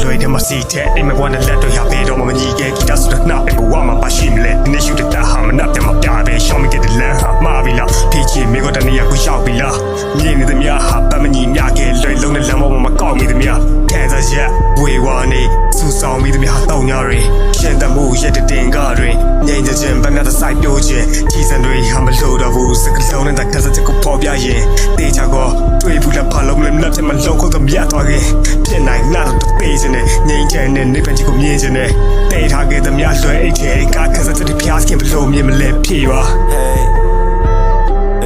လွယ်တယ်မစီတဲ့အိမ်မဘွားနဲ့လက်တွေဟာပေတော့မညီခဲ့ဂီတဆိုတဲ့နှပ်ဘဝမှာပါရှိမလဲဒီနေ့ရှူတဲ့တာဟာမနှပ်တယ်မပြပဲရှောင်းမget the land ဟာမှာပြီလားဖြည့်ချင်မိကိုတနေရကိုရောက်ပြီလားမြင်နေသမျှဟာပတ်မညီမျှခဲ့လွယ်လုံးနဲ့လမ်းပေါ်မှာကောက်မိသမျှခံစားချက်ဝေဝါနေစူဆောင်မိသမျှတောင်းညာတွေရှင်တမှုရက်တင်ကားတွေငြိမ်ခြင်းဗမ်းတဲ့စိုက်ပြိုးခြင်းကြီးစံတွေဟာမလို့တော့ဘူးစကလုံးနဲ့တခါစတဲ့ကိုပေါ်ပြရင်တေချာကိုတွေ့ဘူးလားဖလုံးလည်းလက်ချက်မလုံးခုတော့မြတ်သွားခင်ဖြစ်နိုင်လားတော့ပေးခြင်းနဲ့ငြိမ်ချမ်းနဲ့နေပန်ကြီးကိုမြင်ခြင်းနဲ့တေထားခဲ့သမျှလွယ်အိတ်တဲ့ကားခါစတဲ့ဖျားစခင်ဘလို့မြင်မလဲဖြေပါ Hey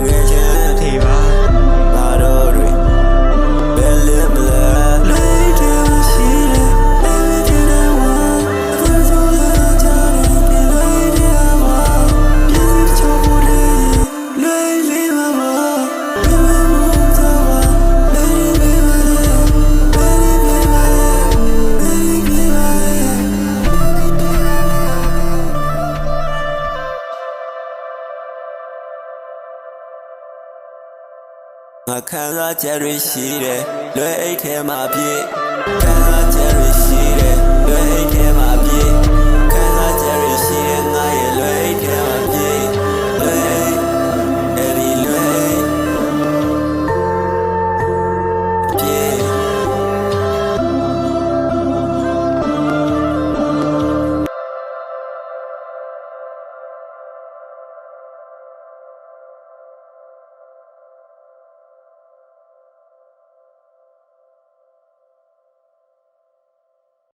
ငယ်ချင်းထေပါဘာတော့တွေဘယ်လင်းမလဲလေးတယ်ရှိတယ် everything I want အခုဆိုလာကြတယ်ဒီလေးတယ်ပါပြည့်စုံချိုးဖို့လေးလေးပါပါဘယ်လိုလုပ်ကြပါလေးလေးပါလေးပါလေးပါငါခံစားချက်တွေရှိတယ်လွယ်အိတ်ထဲမှာပြည့်